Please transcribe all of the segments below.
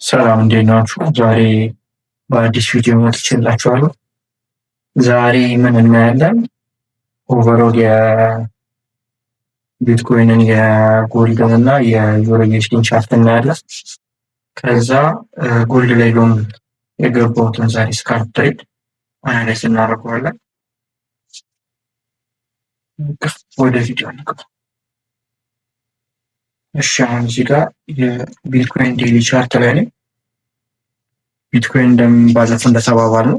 ሰላም እንዴት ናችሁ? ዛሬ በአዲስ ቪዲዮ መጥቼላችኋለሁ። ዛሬ ምን እናያለን? ኦቨርኦል የቢትኮይንን የጎልድን እና የዩሮጌሽን ቻርት እናያለን። ከዛ ጎልድ ላይ ሎንግ የገባሁትን ዛሬ ስካልፕ ትሬድ አናላይዝ እናደርገዋለን። ወደ ቪዲዮ እንግባ። እሺ አሁን እዚህ ጋር የቢትኮይን ዴይሊ ቻርት ላይ ነኝ። ቢትኮይን ባለፈው እንደተባባል ነው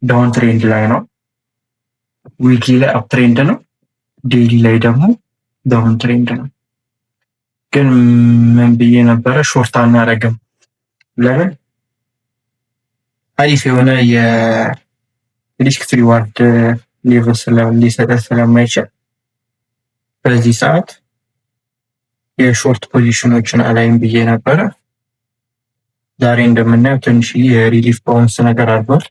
ዳውን ትሬንድ ላይ ነው። ዊክሊ ላይ አፕ ትሬንድ ነው። ዴይሊ ላይ ደግሞ ዳውን ትሬንድ ነው። ግን ምን ብዬ ነበረ? ሾርት አናደርግም። ለምን? አሪፍ የሆነ የሪስክ ሪዋርድ ሌቭል ሊሰጠን ስለማይችል በዚህ ሰዓት የሾርት ፖዚሽኖችን አላይም ብዬ ነበረ። ዛሬ እንደምናየው ትንሽ የሪሊፍ ባውንስ ነገር አድርጓል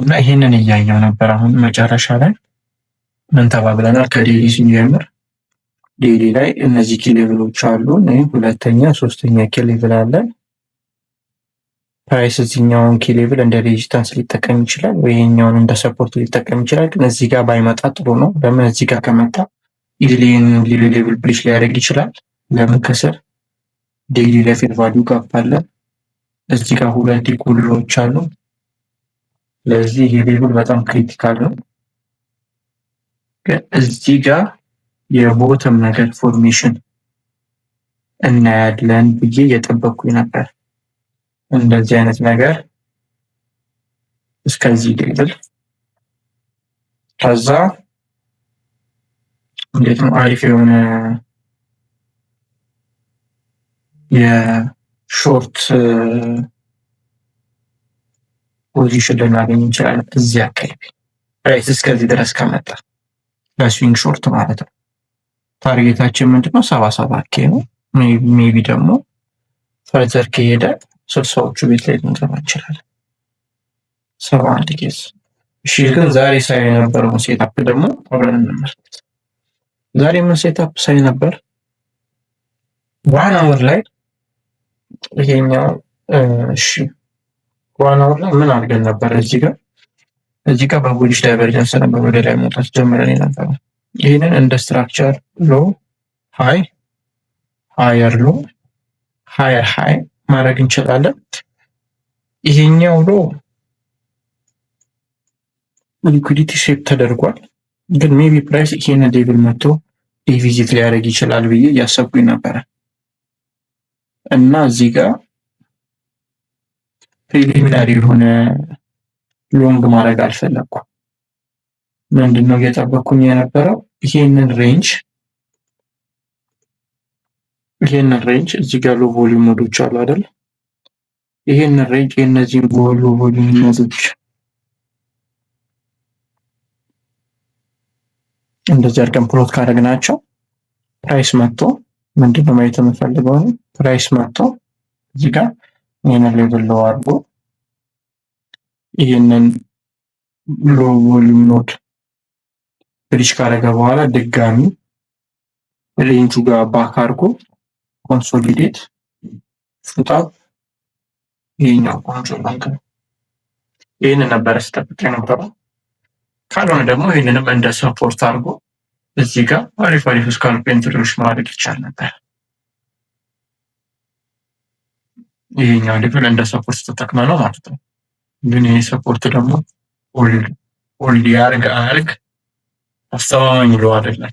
እና ይህንን እያየው ነበር። አሁን መጨረሻ ላይ ምን ተባብለናል? ከዴይሊ ስንጀምር ዴይሊ ላይ እነዚህ ኪሌቭሎች አሉ። ሁለተኛ ሶስተኛ ኪሌቭል አለ። ፕራይስ እዚህኛውን ኪሌቭል እንደ ሬዚስታንስ ሊጠቀም ይችላል ወይ ይሄኛውን እንደ ሰፖርት ሊጠቀም ይችላል። ግን እዚህ ጋር ባይመጣ ጥሩ ነው። ለምን? እዚህ ጋር ከመጣ ኢዝሊን ሌቭል ብሪጅ ሊያደርግ ይችላል። ለምን? ከስር ዴይሊ ላይ ፌር ቫልዩ ጋፕ አለ። እዚህ ጋር ሁለት ኢኩዊሊዎች አሉ። ስለዚህ ይሄ ሌቭል በጣም ክሪቲካል ነው። ግን እዚህ ጋር የቦተም ነገር ፎርሜሽን እናያለን ብዬ እየጠበቅኩኝ ነበር። እንደዚህ አይነት ነገር እስከዚህ ሌቭል ከዛ እንዴት ነው አሪፍ የሆነ የሾርት ፖዚሽን ልናገኝ እንችላለን። እዚህ አካባቢ ፕራይስ እስከዚህ ድረስ ከመጣ ለስዊንግ ሾርት ማለት ነው። ታርጌታችን ምንድነው? 77 ኬ ነው። ሜቢ ደግሞ ፈርዘር ከሄደ 60ዎቹ ቤት ላይ ልንገባ እንችላለን። 71 ኬስ። እሺ ግን ዛሬ ሳይ የነበረው ሴታፕ ደግሞ አብረን እንመልከት። ዛሬ ምን ሴታፕ ሳይ ነበር? ዋን አወር ላይ ይሄኛው እሺ ዋን አወር ላይ ምን አድርገን ነበር? እዚህ ጋር በቡሊሽ ዳይቨርጀንስ ነበር ወደ ላይ መውጣት ጀምረን ነበር። ይሄንን እንደ ስትራክቸር ሎ ሃይ ሃየር ሎ ሃየር ሃይ ማድረግ እንችላለን። ይሄኛው ሎ ሊኩዊዲቲ ሼፕ ተደርጓል። ግን ሜቢ ፕራይስ ይሄንን ሌቭል መጥቶ ሪቪዚት ሊያደርግ ይችላል ብዬ እያሰብኩኝ ነበረ እና እዚህ ጋር ፕሪሊሚናሪ የሆነ ሎንግ ማድረግ አልፈለኩም። ምንድነው እየጠበቅኩኝ የነበረው? ይሄንን ሬንጅ እዚህ ጋር ሎ ቮሊዩም ኖዶች አሉ አይደል? ይሄንን ሬንጅ የእነዚህን ሎ ቮሊዩም ኖዶች እንደዚህ አድርገን ፕሎት ካደረግናቸው ፕራይስ መጥቶ ምንድነው ማየት የምፈልገው? ፕራይስ መጥቶ እዚህ ጋር ይሄንን ሌቭል ሎ አድርጎ ይሄንን ሎ ቮሊዩም ኖድ ብሪጅ ካደረገ በኋላ ድጋሚ ሬንጁ ጋር ባክ አድርጎ ኮንሶሊዴት ፉታ ይሄኛው ቆንጆ ባንክ ነው። ይሄንን ነበር ስጠብቅ የነበረው። ካልሆነ ደግሞ ይሄንንም እንደ ሰፖርት አድርጎ እዚህ ጋር አሪፍ ስካልፕ ኢንትሮች ማድረግ ይቻል ነበር። ይሄኛው ሌቭል እንደ ሰፖርት ተጠቅመ ነው ማለት ነው። ግን ይሄ ሰፖርት ደግሞ ሆልድ ያርግ አስተማማኝ ብሎ አይደለም።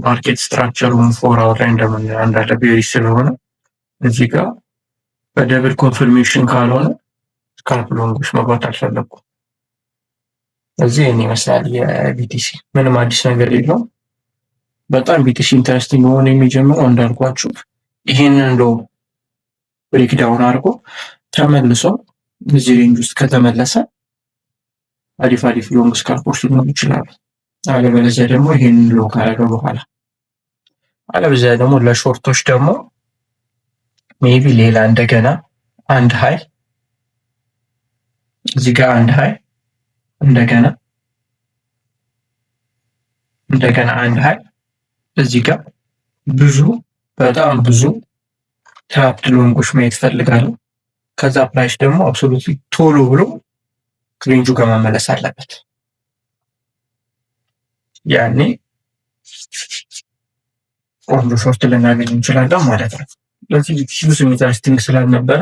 ማርኬት ስትራክቸሩን 4 አወር ላይ እንደምናየው እንዳለ ቤሪ ስለሆነ እዚህ ጋር በደብል ኮንፈርሜሽን ካልሆነ ስካልፕ ሎንጎች መግባት አልፈለኩም። እዚህ ይህን ይመስላል የቢቲሲ። ምንም አዲስ ነገር የለውም። በጣም ቢቲሲ ኢንተረስቲንግ መሆን የሚጀምረው እንዳልኳችሁ ይህንን ሎ ብሬክዳውን አድርጎ ተመልሶ እዚህ ሬንጅ ውስጥ ከተመለሰ አሪፍ ሎንግ ስካልፖች ሊኖሩ ይችላሉ። አለበለዚያ ደግሞ ይህንን ሎ ካደረገ በኋላ አለበለዚያ ደግሞ ለሾርቶች ደግሞ ሜቢ ሌላ እንደገና አንድ ሃይ እዚህ ጋር አንድ ሃይ እንደገና አንድ ሃይ እዚህ ጋር ብዙ በጣም ብዙ ትራፕድ ሎንጎች ማየት ፈልጋለሁ። ከዛ ፕራይስ ደግሞ አብሶሉትሊ ቶሎ ብሎ ሬንጁ ጋር መመለስ አለበት። ያኔ ቆንጆ ሾርት ልናገኝ እንችላለን ማለት ነው። ስለዚህ ብዙ ኢንተረስቲንግ ስላልነበረ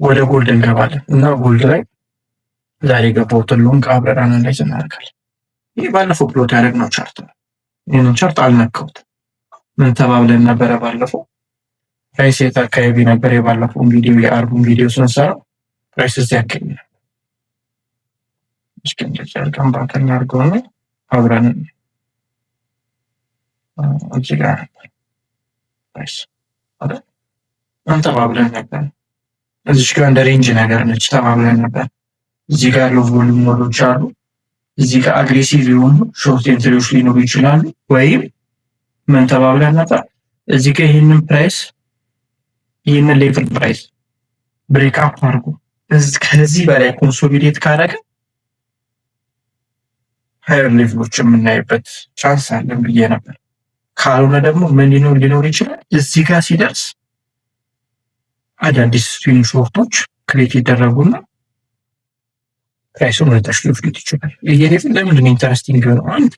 ወደ ጎልድ እንገባለን እና ጎልድ ላይ ዛሬ የገባሁትን ሎንግ አብረን አናላይዝ እናደርጋለን። ይህ ባለፈው ፕሎት ያደረግነው ቻርት ነው። ይህንን ቻርት አልነካሁትም። ምን ተባብለን ነበረ ባለፈው? ፕራይስ የት አካባቢ ነበር? የባለፈውን ቪዲዮ የአርቡን ቪዲዮ ስንሰራው ፕራይስ እዚህ አካባቢ ነው። እስኪ እንደዚህ አድርገን ባከኛ አድርገው ነው አብረን እዚህ ጋር ነበር ፕራይስ አይደል? ተባብለን ነበር። እዚህ ጋር እንደ ሬንጅ ነገር ነች ተባብለን ነበር። እዚህ ጋር ያለው ቮሉም ኖዶች አሉ። እዚህ ጋር አግሬሲቭ የሆኑ ሾርት ኤንትሪዎች ሊኖሩ ይችላሉ። ወይም ምን ተባብለን ነበር? እዚህ ጋር ይህንን ፕራይስ ይህንን ሌቭል ፕራይስ ብሬክ አፕ አድርጎ ከዚህ በላይ ኮንሶሊዴት ካደረገ ሃየር ሌቭሎች የምናይበት ቻንስ አለን ብዬ ነበር። ካልሆነ ደግሞ ምን ሊኖር ይችላል? እዚህ ጋር ሲደርስ አዳዲስ ስዊንግ ሾርቶች ክሬት ይደረጉና ፕራይሱን ወደ ታች ሊወስዱት ይችላል። ይሄ ሌቭል ለምንድን ነው ኢንተረስቲንግ የሆነው? አንድ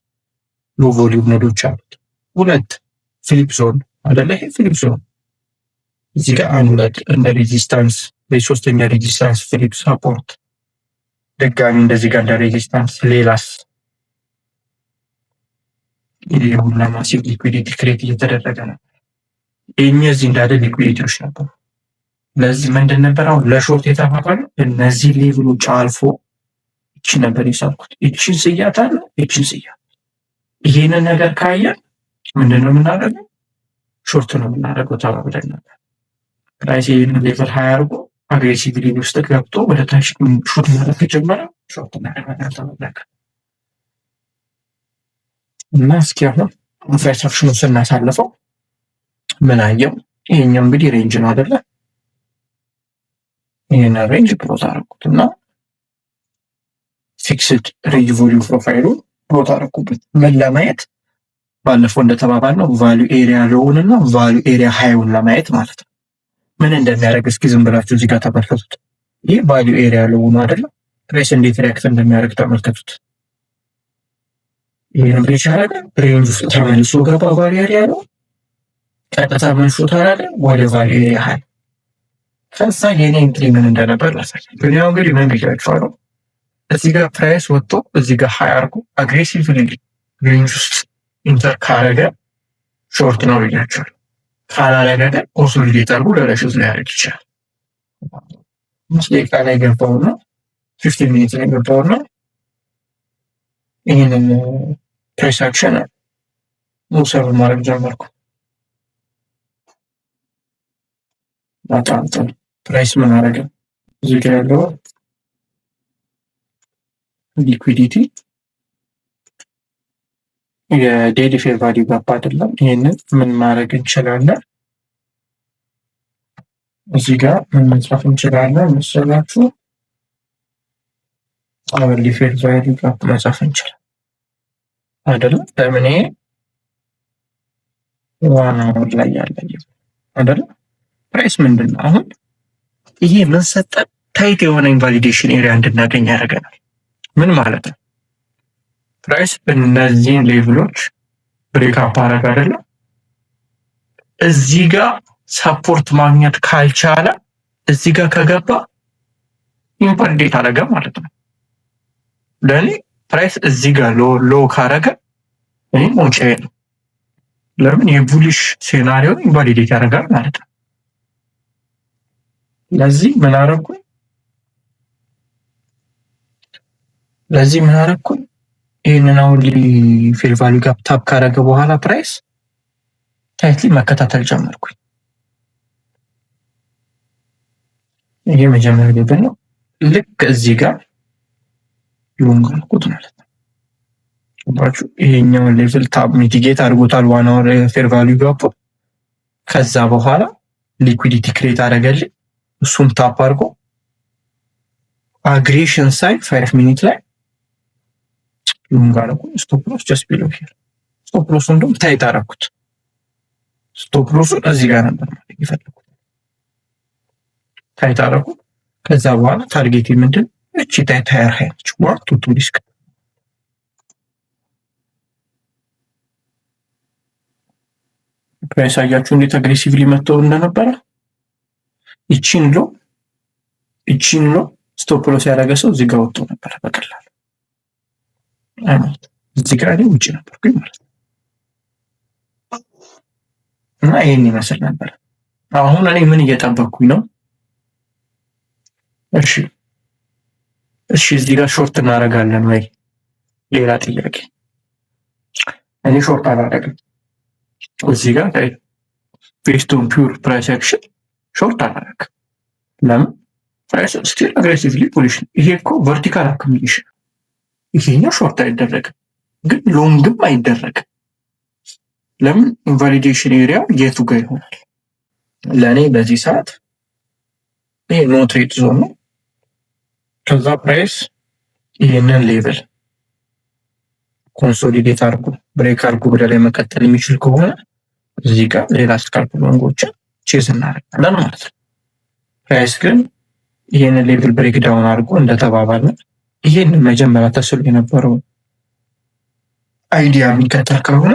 ሎ ቮሊዩም ኖዶች አሉት። ሁለት ፊሊፕ ዞን አይደለ? ይሄ ፊሊፕ ዞን እዚህ ጋር አንድ ሁለት እንደ ሬዚስታንስ በሶስተኛ ሬዚስታንስ ፊሊፕ ሳፖርት ድጋሚ እንደዚህ ጋር እንደ ሬዚስታንስ ሌላስ ሁላ ማሲቭ ሊኩዊዲቲ ክሬት እየተደረገ ነው። እነዚህ እንዳለ ሊኩዊዲቲዎች ነበሩ። ለዚህ ምንድን ነበር አሁን ለሾርት የተባባለው እነዚህ ሌቭሎች አልፎ እቺ ነበር የሳልኩት። እቺን ስያታለ እቺን ስያት ይሄንን ነገር ካየን ምንድነው የምናደርገው? ሾርት ነው የምናደርገው ተባብለን ነበር። ፕራይስ ይሄንን ሌቭል 20 አድርጎ አግሬሲቭ ሌቭል ውስጥ ገብቶ ወደ ታች ሾርት ማድረግ ከጀመረ ሾርት እናደርጋለን ተባብለን እና እስኪ አሁን ፕራይስ አክሽኑን ስናሳልፈው ምን አየው? ይሄኛው እንግዲህ ሬንጅ ነው አይደለ? ይሄን ሬንጅ ፕሎት አደረኩት እና ፊክስድ ሬንጅ ቮሊዩም ፕሮፋይሉን ፕሎት አደረኩበት። ምን ለማየት? ባለፈው እንደተባባልነው ቫልዩ ኤሪያ ሎውን እና ቫልዩ ኤሪያ ሃይውን ለማየት ማለት ነው። ምን እንደሚያደርግ እስኪ ዝም ብላችሁ እዚህ ጋር ተመልከቱት። ይህ ቫልዩ ኤሪያ ሎውን አይደለ? ፕራይስ እንዴት ሪያክት እንደሚያደርግ ተመልከቱት። ይህን ብሬች አደረገ፣ ሬንጅ ውስጥ ተመልሶ ገባ። ቫልዩ ኤሪያ ሎው ቀጥታ መልሶ ታላለ ወደ ቫልዩ ኤሪያ ሃይ። ከዛ የኔ ኢንትሪ ምን እንደነበር ላሳያችሁ። ያው እንግዲህ ምን ብያችኋለሁ? እዚህ ጋር ፕራይስ ወጥቶ እዚህ ጋር ሃይ አድርጎ አግሬሲቭ ሬንጅ ውስጥ ኢንተር ካረገ ሾርት ነው ብያችኋለሁ። ካላረገ ግን ኮንሶሊዴት አድርጎ ለረሽት ሊያደርግ ይችላል። 5 ደቂቃ ላይ ገባውና 15 ሚኒት ላይ ገባውና ይህንን ፕራይስ አክሽን ሙሰብ ማድረግ ጀመርኩ። በጣም ጥሩ ፕራይስ ምን አረገ? እዚህ ጋር ያለው ሊኩዊዲቲ የዴሊ ፌር ቫልዩ ጋፕ አይደለም። ይሄንን ምን ማድረግ እንችላለን? እዚህ ጋር ምን መጻፍ እንችላለን መሰላችሁ? አወርሊ ፌር ቫልዩ ጋፕ መጻፍ እንችላለን አይደለም? ለምን ይሄ ዋና ወር ላይ ያለ አይደለም? ፕራይስ ምንድን ነው? አሁን ይሄ ምን ሰጠን? ታይት የሆነ ኢንቫሊዴሽን ኤሪያ እንድናገኝ ያደርገናል። ምን ማለት ነው? ፕራይስ እነዚህን ሌቭሎች ብሬክ አፕ አደረገ አይደለ? እዚህ ጋር ሰፖርት ማግኘት ካልቻለ እዚህ ጋር ከገባ ኢምፐንዴት አደረገ ማለት ነው። ለኔ ፕራይስ እዚህ ጋር ሎ ካረገ እኔ ሞቼ ነው። ለምን የቡሊሽ ሴናሪዮ ኢንቫሊዴት ያደርጋል ማለት ነው። ለዚህ ምን አደረኩኝ? ይህንን አወርሊ ፌር ቫልዩ ጋፕ ታፕ ካረገ በኋላ ፕራይስ ታይትሊ መከታተል ጀመርኩኝ። ይሄ መጀመሪያ ሌቭል ነው። ልክ እዚህ ጋር ሎንግ አልኩት ማለት ነው። ባችሁ ይሄኛውን ሌቭል ታፕ ሚቲጌት አድርጎታል ዋን አወር ፌር ቫልዩ ጋፕ። ከዛ በኋላ ሊኩዊዲቲ ክሬት አደረገልኝ። እሱም ታፕ አድርጎ አግሬሽን ሳይድ 5 ሚኒት ላይ ሎንግ አደረኩ። ስቶፕ ሎስ ጀስት ቢሎ ሂር ስቶፕ ሎሱን ደግሞ ታይት አደረኩት። ስቶፕ ሎሱን እዚህ ጋር ነበር ማለት የፈለኩት ታይት አደረኩት። ከዛ በኋላ ታርጌት ምንድን እቺ ታይት ሃየር ሃይ ነች። ዋን ቱ ቱ ሪስክ ያሳያችሁ እንዴት አግሬሲቭሊ መጥተው እንደነበረ። ይቺን ሎ ስቶፕ ሎስ ያደረገ ሰው እዚህ ጋር ወጥቶ ነበረ በቀላሉ እዚህ ጋር እኔ ውጭ ነበርኩኝ ማለት ነው። እና ይህን ይመስል ነበር። አሁን እኔ ምን እየጠበቅኩኝ ነው? እሺ እዚህ ጋር ሾርት እናደርጋለን ወይ? ሌላ ጥያቄ። እኔ ሾርት አላደርግም። እዚህ ጋር ቤስድ ኦን ፒውር ፕራይስ አክሽን ሾርት አላደርግም። ለምን? ፕራይስ ስቲል አግሬሲቭሊ ቡሊሽ ነው። ይሄ እኮ ቨርቲካል አኩሙሌሽን፣ ይሄኛው ሾርት አይደረግም፣ ግን ሎንግም አይደረግም። ለምን? ኢንቫሊዴሽን ኤሪያው የቱ ጋር ይሆናል? ለእኔ በዚህ ሰዓት ይሄ ኖ ትሬድ ዞን ነው። ከዛ ፕራይስ ይህንን ሌቭል ኮንሶሊዴት አድርጎ ብሬክ አድርጎ ወደ ላይ መቀጠል የሚችል ከሆነ እዚህ ጋር ሌላ ስካልፕ ሎንጎችን ቼዝ እናደርጋለን ማለት ነው። ፕራይስ ግን ይህንን ሌቭል ብሬክ ዳውን አድርጎ እንደተባባለ ይህንን መጀመሪያ ተስሎ የነበረው አይዲያ የሚከተል ከሆነ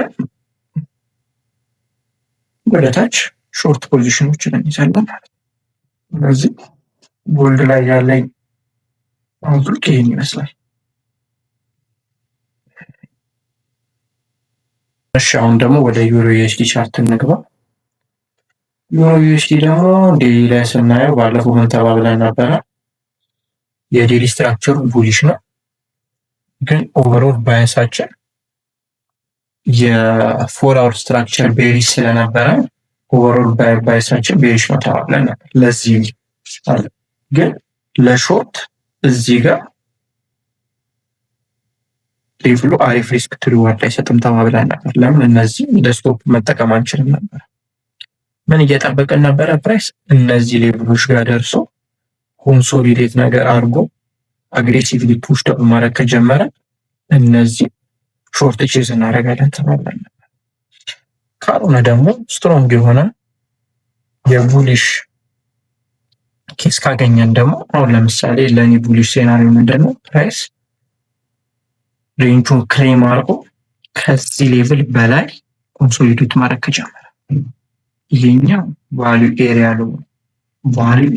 ወደታች ሾርት ፖዚሽኖችን እንይዛለን ማለት ነው። ስለዚህ ጎልድ ላይ ያለኝ አውትሉክ ይህን ይመስላል። እሺ አሁን ደግሞ ወደ ዩሮ ዩኤስዲ ቻርት እንግባ። ዩሮ ዩኤስዲ ደግሞ ዴሊ ላይ ስናየው ባለፈው ምን ተባብለን ነበረ? የዴሊ ስትራክቸሩ ቡሊሽ ነው፣ ግን ኦቨርኦል ባያንሳችን የፎር አወር ስትራክቸር ቤሪሽ ስለነበረ ኦቨርኦል ባያንሳችን ቤሪሽ ነው ተባብለን ነበር። ለዚህ ግን ለሾርት እዚህ ጋር ሌቭሉ አሪፍ ሪስክ ቱ ሪዋርድ አይሰጥም ተባብለን ነበር። ለምን? እነዚህ እንደ ስቶፕ መጠቀም አንችልም ነበር። ምን እየጠበቅን ነበረ? ፕራይስ እነዚህ ሌቭሎች ጋር ደርሶ ኮንሶሊዴት ነገር አድርጎ አግሬሲቭሊ ፑሽ ዳውን ማድረግ ከጀመረ እነዚህ ሾርት ቼዝ እናደርጋለን ተባብለን ነበር። ካልሆነ ደግሞ ስትሮንግ የሆነ የቡሊሽ ኬስ ካገኘን ደግሞ አሁን ለምሳሌ ለእኔ ቡሊሽ ሴናሪዮ ምንድን ነው? ፕራይስ ሬንጁን ክሌም አድርጎ ከዚህ ሌቭል በላይ ኮንሶሊዴት ማድረግ ከጀመረ ይሄኛው ቫልዩ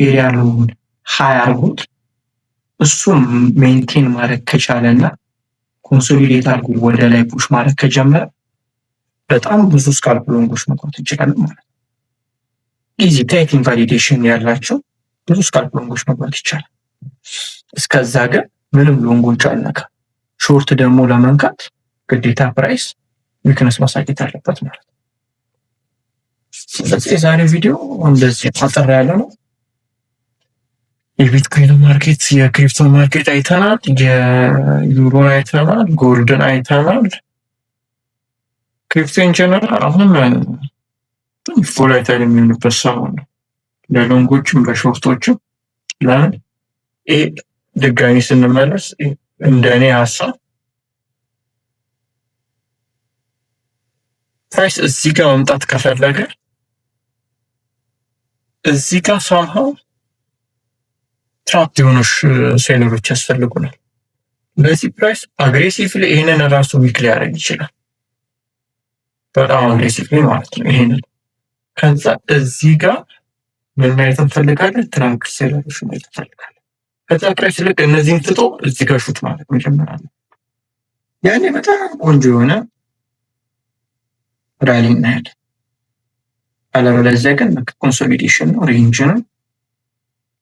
ኤሪያ ሎውን ሀይ አድርጎት እሱም ሜንቴን ማድረግ ከቻለና ኮንሶሊዴት አድርጎ ወደ ላይ ፑሽ ማድረግ ከጀመረ በጣም ብዙ ስካልፕ ሎንጎች መግባት እንችላለን ማለት ነው። ኢዚ ታይት ኢንቫሊዴሽን ያላቸው ብዙ ስካልፕ ሎንጎች መግባት ይቻላል። እስከዛ ግን ምንም ሎንጎች አልነካ። ሾርት ደግሞ ለመንካት ግዴታ ፕራይስ ዊክነስ ማሳየት አለበት ማለት ነው። ስለዚህ የዛሬ ቪዲዮ እንደዚህ አጠር ያለ ነው። የቢትኮይን ማርኬት፣ የክሪፕቶ ማርኬት አይተናል፣ የዩሮን አይተናል፣ ጎልድን አይተናል። ክሪፕቶ ኢንጀነራል አሁን ቮላታይል የሚሆንበት ሰሞን ነው ለሎንጎችም ለሾርቶችም። ለምን ይሄ ድጋሚ ስንመለስ እንደ እኔ ሀሳብ ፕራይስ እዚህ ጋር መምጣት ከፈለገ እዚህ ጋር ሳምሃው ትራፕ የሆኑ ሴለሮች ያስፈልጉናል። በዚህ ፕራይስ አግሬሲቭሊ ይህንን ራሱ ዊክ ሊያደርግ ይችላል፣ በጣም አግሬሲቭሊ ማለት ነው። ይህንን ከዛ እዚህ ጋር ምን ማየት እንፈልጋለን? ትራንክ ሴለሮች ማየት እንፈልጋለን። ከዛ ፕራይስ ልክ እነዚህን ትቶ እዚህ ጋር ሹት ማለት መጀመሪያ ነው። ያኔ በጣም ቆንጆ የሆነ ራሊ እናያለን። አለበለዚያ ግን ኮንሶሊዴሽን ነው፣ ሬንጅ ነው።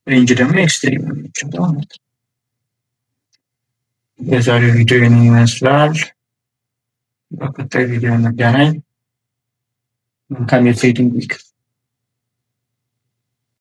ሬንጅ ደግሞ ኤክስትሪም ነው የሚችለው ማለት ነው። የዛሬው ቪዲዮ ይመስላል። በቀጣይ ቪዲዮ እንገናኝ። መልካም የትሬዲንግ ዊክ